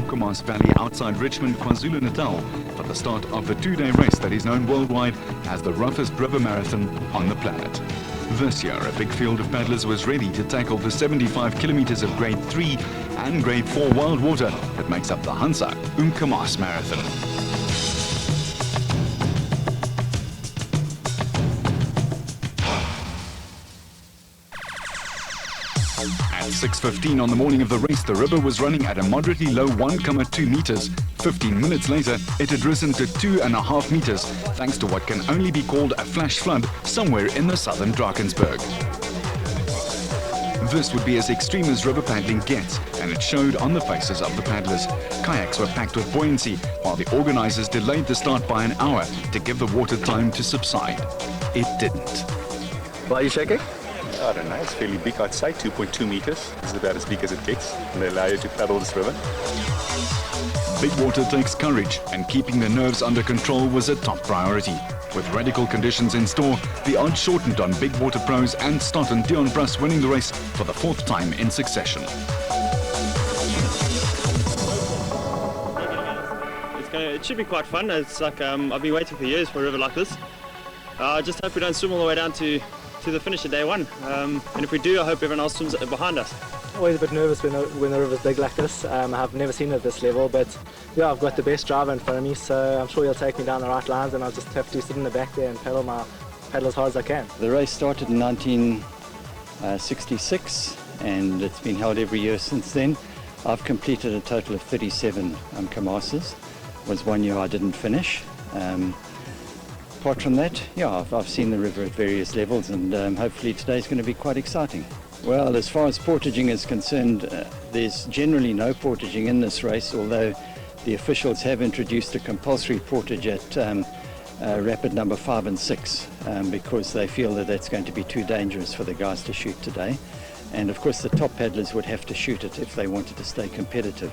Umkomaas Valley outside Richmond, KwaZulu-Natal for the start of the two-day race that is known worldwide as the roughest river marathon on the planet. This year, a big field of paddlers was ready to tackle the 75 kilometers of Grade 3 and Grade 4 wild water that makes up the Hansa Umkomaas Marathon. At 6:15 on the morning of the race, the river was running at a moderately low 1.2 meters. 15 minutes later, it had risen to 2.5 meters, thanks to what can only be called a flash flood somewhere in the southern Drakensberg. This would be as extreme as river paddling gets, and it showed on the faces of the paddlers. Kayaks were packed with buoyancy, while the organizers delayed the start by an hour to give the water time to subside. It didn't. Why are you shaking? I don't know, it's fairly big, I'd say 2.2 meters. It's about as big as it gets, and they allow you to paddle this river. Big water takes courage, and keeping the nerves under control was a top priority. With radical conditions in store, the odds shortened on big water pros and Stott and Dion Bruss winning the race for the fourth time in succession. It should be quite fun. It's like I've been waiting for years for a river like this. I just hope we don't swim all the way down to the finish of day one, and if we do, I hope everyone else swims behind us. Always a bit nervous when the river's big like this. I've never seen it at this level, but yeah, I've got the best driver in front of me, so I'm sure he'll take me down the right lines, and I'll just have to sit in the back there and paddle as hard as I can. The race started in 1966, and it's been held every year since then. I've completed a total of 37 Umkomaases. Was one year I didn't finish. Apart from that, yeah, I've seen the river at various levels, and hopefully today's going to be quite exciting. Well, as far as portaging is concerned, there's generally no portaging in this race, although the officials have introduced a compulsory portage at rapid number 5 and 6 because they feel that that's going to be too dangerous for the guys to shoot today. And of course the top paddlers would have to shoot it if they wanted to stay competitive.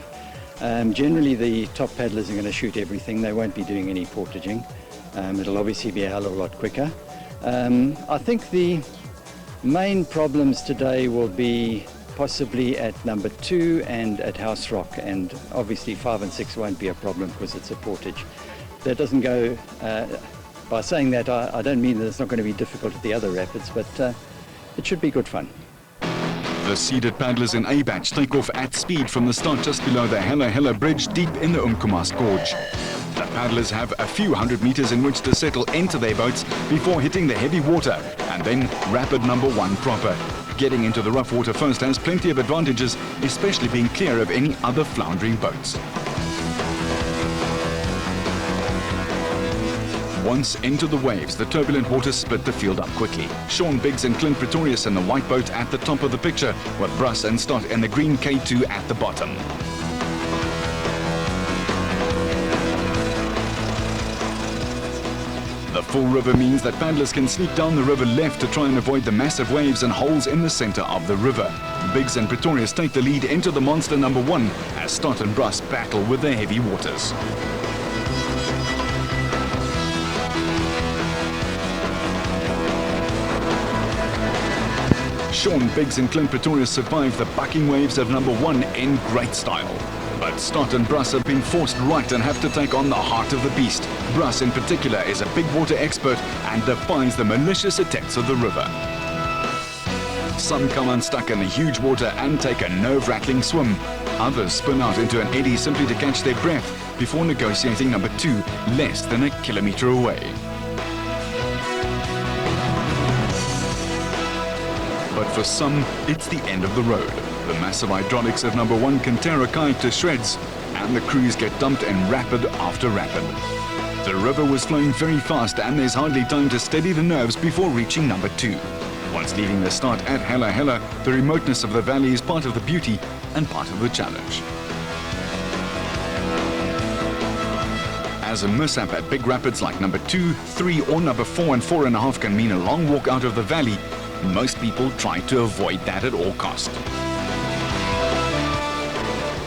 Generally the top paddlers are going to shoot everything. They won't be doing any portaging. It'll obviously be a hell of a lot quicker. I think the main problems today will be possibly at number 2 and at House Rock, and obviously 5 and 6 won't be a problem because it's a portage. That doesn't go, by saying that I don't mean that it's not going to be difficult at the other rapids, but it should be good fun. The seeded paddlers in A batch take off at speed from the start just below the Hella Hella Bridge deep in the Umkomaas Gorge. The paddlers have a few hundred meters in which to settle into their boats before hitting the heavy water, and then rapid number 1 proper. Getting into the rough water first has plenty of advantages, especially being clear of any other floundering boats. Once into the waves, the turbulent waters split the field up quickly. Sean Biggs and Clint Pretorius in the white boat at the top of the picture, with Bruss and Stott in the green K2 at the bottom. The full river means that paddlers can sneak down the river left to try and avoid the massive waves and holes in the center of the river. Biggs and Pretorius take the lead into the monster number 1 as Stott and Bruss battle with the heavy waters. Sean Biggs and Clint Pretorius survive the bucking waves of number 1 in great style. But Stott and Bruss have been forced right and have to take on the heart of the beast. Bruss in particular is a big water expert and defies the malicious attacks of the river. Some come unstuck in the huge water and take a nerve-rattling swim. Others spin out into an eddy simply to catch their breath before negotiating number 2 less than a kilometer away. But for some, it's the end of the road. The massive hydraulics of number 1 can tear a kayak to shreds, and the crews get dumped in rapid after rapid. The river was flowing very fast, and there's hardly time to steady the nerves before reaching number 2. Once leaving the start at Hella Hella, the remoteness of the valley is part of the beauty and part of the challenge. As a mishap at big rapids like number 2, 3 or number 4 and 4.5 can mean a long walk out of the valley, most people try to avoid that at all cost.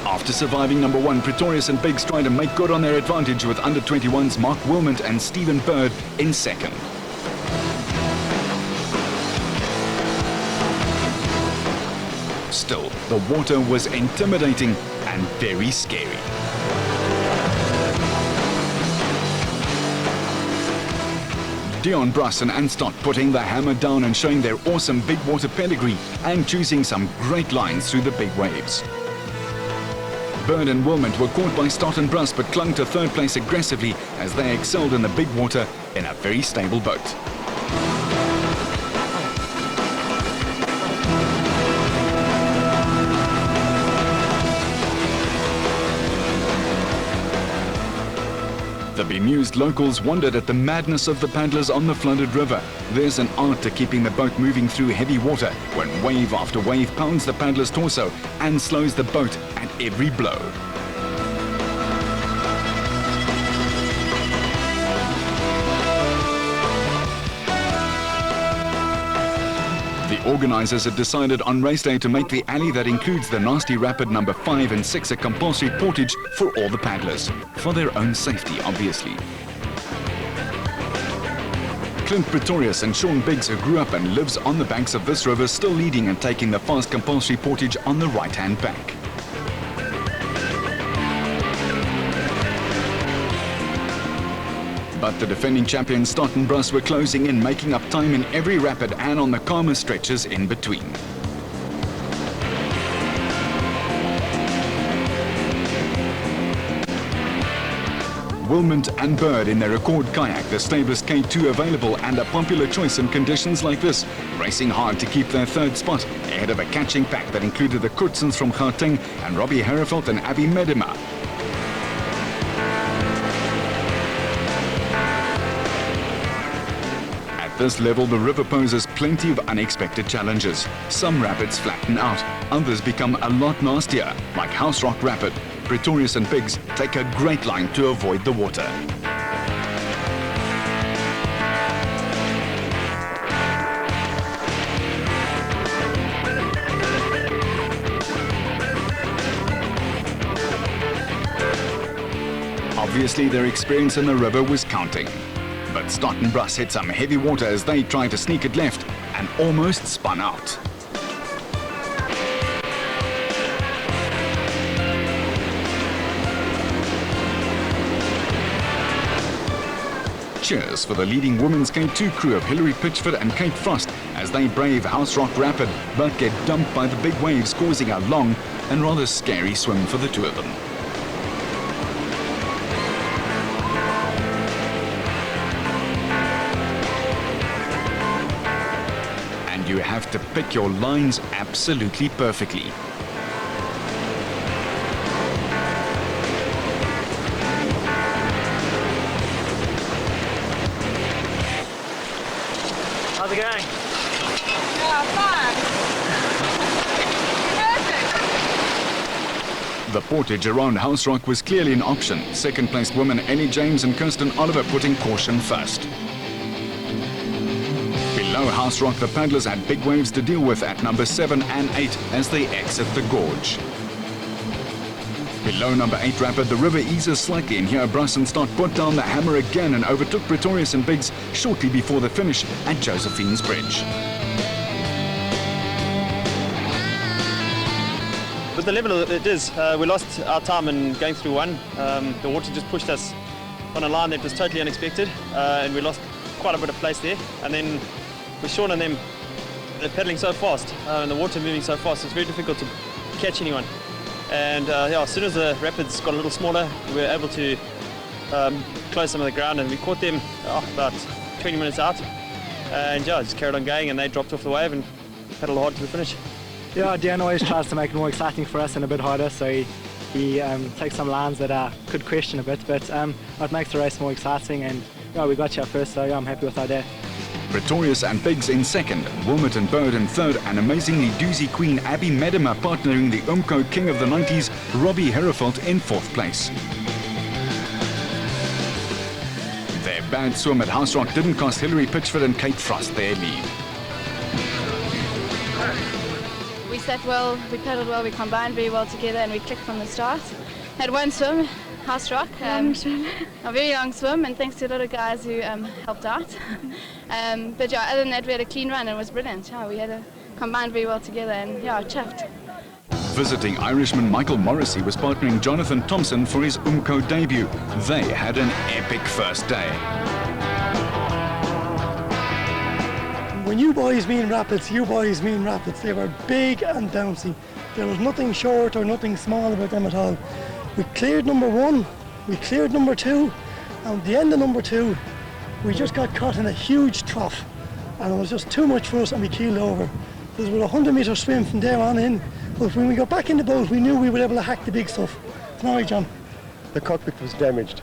After surviving number 1, Pretorius and Biggs try to make good on their advantage with under-21s Mark Wilmont and Stephen Bird in second. still, the water was intimidating and very scary. Dion Brussen and Stott putting the hammer down and showing their awesome big water pedigree and choosing some great lines through the big waves. Bird and Wilmot were caught by Stott and Bruss but clung to third place aggressively as they excelled in the big water in a very stable boat. The bemused locals wondered at the madness of the paddlers on the flooded river. There's an art to keeping the boat moving through heavy water when wave after wave pounds the paddler's torso and slows the boat at every blow. The organisers had decided on race day to make the alley that includes the nasty rapid number 5 and 6 a compulsory portage for all the paddlers, for their own safety, obviously. Clint Pretorius and Sean Biggs, who grew up and lives on the banks of this river, still leading and taking the fast compulsory portage on the right-hand bank. But the defending champions Stott and Bruss were closing in, making up time in every rapid and on the calmer stretches in between. Wilmot and Bird in their Accord kayak, the Stablist K2 available and a popular choice in conditions like this, racing hard to keep their third spot ahead of a catching pack that included the Kurtzens from Gauteng and Robbie Herreveld and Abby Medema. At this level, the river poses plenty of unexpected challenges. Some rapids flatten out, others become a lot nastier, like House Rock Rapid. Pretorius and Biggs take a great line to avoid the water. Obviously, their experience in the river was counting. But Stott and Bruss hit some heavy water as they tried to sneak it left and almost spun out. Cheers for the leading women's K2 crew of Hilary Pitchford and Kate Frost as they brave House Rock Rapid but get dumped by the big waves, causing a long and rather scary swim for the two of them. You have to pick your lines absolutely perfectly. How's it going? The portage around House Rock was clearly an option. Second-placed women Ellie James and Kirsten Oliver putting caution first. Below House Rock, the paddlers had big waves to deal with at number 7 and 8 as they exit the gorge. Below number 8 rapid, the river eases slightly, and here Bruss and Stott put down the hammer again and overtook Pretorius and Biggs shortly before the finish at Josephine's Bridge. With the level it is, we lost our time in going through one. The water just pushed us on a line that was totally unexpected, and we lost quite a bit of place there. And then with Sean and them, they're pedaling so fast and the water moving so fast, it's very difficult to catch anyone. And yeah, as soon as the rapids got a little smaller, we were able to close some of the ground, and we caught them about 20 minutes out. And yeah, just carried on going, and they dropped off the wave and paddled hard to the finish. Yeah, Dan always tries to make it more exciting for us and a bit harder, so he takes some lines that I could question a bit, but it makes the race more exciting, and yeah, we got here first, so yeah, I'm happy with our day. Pretorius and Biggs in second, Wilmot and Bird in third, and amazingly doozy queen Abby Medema partnering the Umko king of the 90s, Robbie Herreveld, in fourth place. Their bad swim at House Rock didn't cost Hilary Pitchford and Kate Frost their lead. We sat well, we paddled well, we combined very well together, and we clicked from the start. Had one swim, House Rock, a very long swim, and thanks to a lot of guys who helped out. But yeah, other than that, we had a clean run and it was brilliant. Yeah, we had combined very well together, and yeah, chuffed. Visiting Irishman Michael Morrissey was partnering Jonathan Thompson for his Umko debut. They had an epic first day. When you boys mean rapids, you boys mean rapids. They were big and bouncy. There was nothing short or nothing small about them at all. We cleared number 1, we cleared number 2, and at the end of number 2, we just got caught in a huge trough, and it was just too much for us, and we keeled over. There was a 100-metre swim from there on in, but when we got back in the boat, we knew we were able to hack the big stuff. Now, John. The cockpit was damaged.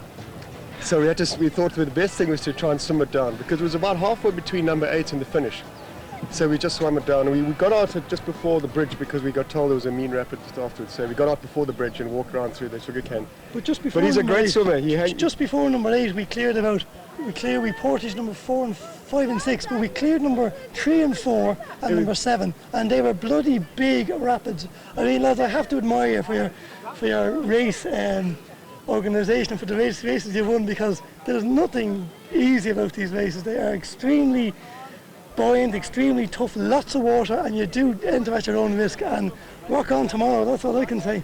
So we thought the best thing was to try and swim it down, because it was about halfway between number 8 and the finish. So we just swam it down. We got out just before the bridge because we got told there was a mean rapid afterwards. So we got out before the bridge and walked around through the sugarcane. But just before But he's a great swimmer. Just before number 8, we portaged number 4 and 5 and 6, but we cleared number 3 and 4 and number 7, and they were bloody big rapids. I mean, lads, I have to admire you for your race organisation, for the races you've won, because there's nothing easy about these races. They are extremely buoyant, extremely tough, lots of water, and you do enter at your own risk. And work on tomorrow, that's all I can say.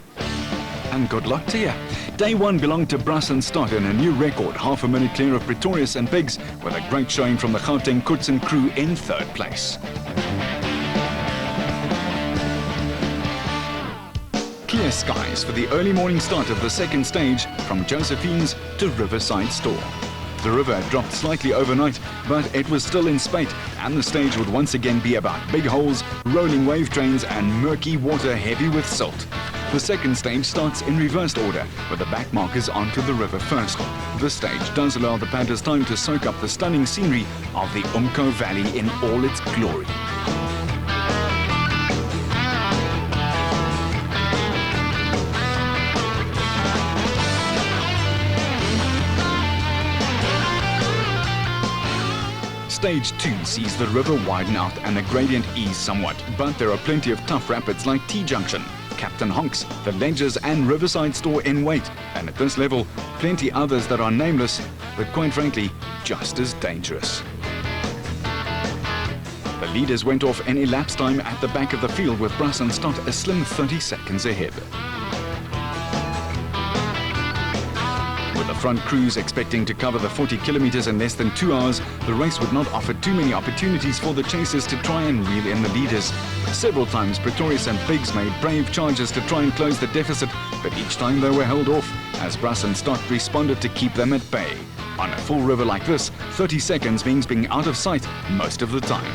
And good luck to you. Day 1 belonged to Brass and Stott in a new record, half a minute clear of Pretorius and Biggs, with a great showing from the Gauteng Kutsen crew in 3rd place. Clear skies for the early morning start of the 2nd stage from Josephine's to Riverside Store. The river had dropped slightly overnight, but it was still in spate, and the stage would once again be about big holes, rolling wave trains and murky water heavy with silt. The 2nd stage starts in reversed order, with the back markers onto the river first. This stage does allow the paddlers time to soak up the stunning scenery of the Umko Valley in all its glory. Stage 2 sees the river widen out and the gradient ease somewhat, but there are plenty of tough rapids like T-Junction, Captain Honks, the Ledgers and Riverside Store in weight, and at this level, plenty others that are nameless, but quite frankly, just as dangerous. The leaders went off in elapsed time at the back of the field with Brass and Stott a slim 30 seconds ahead. With the front crews expecting to cover the 40 kilometers in less than 2 hours, the race would not offer too many opportunities for the chasers to try and reel in the leaders. Several times Pretorius and Biggs made brave charges to try and close the deficit, but each time they were held off as Brass and Stott responded to keep them at bay. On a full river like this, 30 seconds means being out of sight most of the time.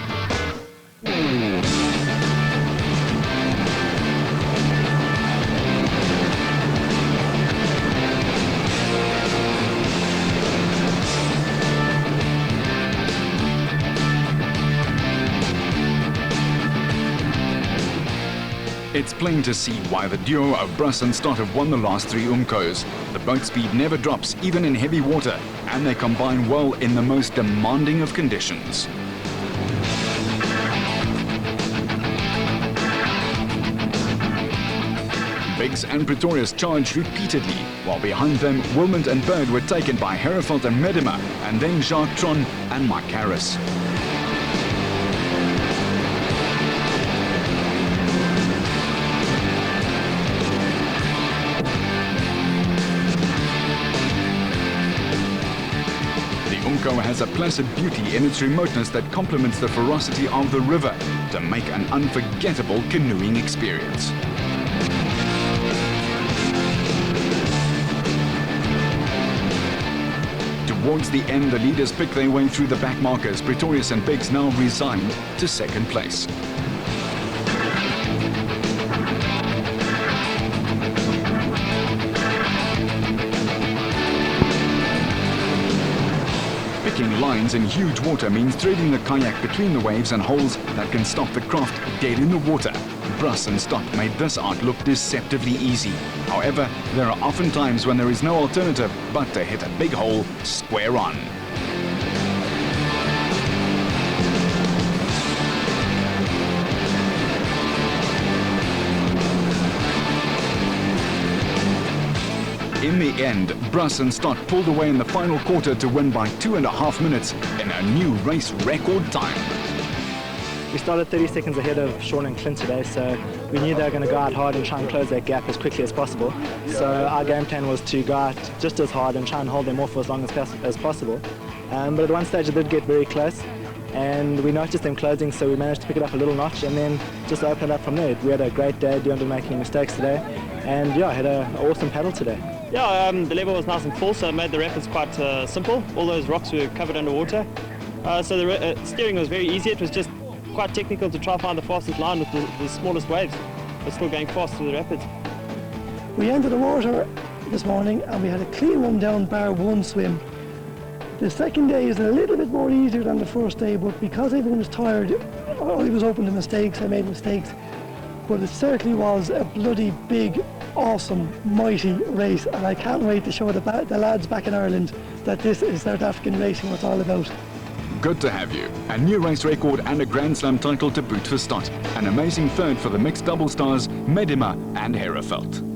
It's plain to see why the duo of Brass and Stott have won the last 3 Umkos. The boat speed never drops, even in heavy water, and they combine well in the most demanding of conditions. Biggs and Pretorius charged repeatedly, while behind them Wilmot and Bird were taken by Herefeld and Medema, and then Jacques Tron and Mike Harris. Umko has a placid beauty in its remoteness that complements the ferocity of the river to make an unforgettable canoeing experience. Towards the end, the leaders pick their way through the back markers. Pretorius and Biggs now resigned to 2nd place. Picking lines in huge water means threading the kayak between the waves and holes that can stop the craft dead in the water. Brass and Stott made this art look deceptively easy. However, there are often times when there is no alternative but to hit a big hole square on. In the end, Brass and Stott pulled away in the final quarter to win by 2.5 minutes in a new race record time. We started 30 seconds ahead of Sean and Clint today, so we knew they were going to go out hard and try and close that gap as quickly as possible. So our game plan was to go out just as hard and try and hold them off for as long as possible. But at one stage it did get very close, and we noticed them closing, so we managed to pick it up a little notch and then just open it up from there. We had a great day, didn't make any mistakes today, and yeah, had an awesome paddle today. Yeah, the level was nice and full, so it made the rapids quite simple. All those rocks were covered underwater, so the steering was very easy. It was just quite technical to try and find the fastest line with the smallest waves, but still going fast through the rapids. We entered the water this morning and we had a clean run down bar one swim. The second day is a little bit more easier than the first day, but because everyone was tired, I was open to mistakes, I made mistakes. But it certainly was a bloody big, awesome, mighty race, and I can't wait to show the lads back in Ireland that this is South African racing what it's all about. Good to have you. A new race record and a Grand Slam title to boot for Stott. An amazing third for the mixed double stars, Medema and Herefeld.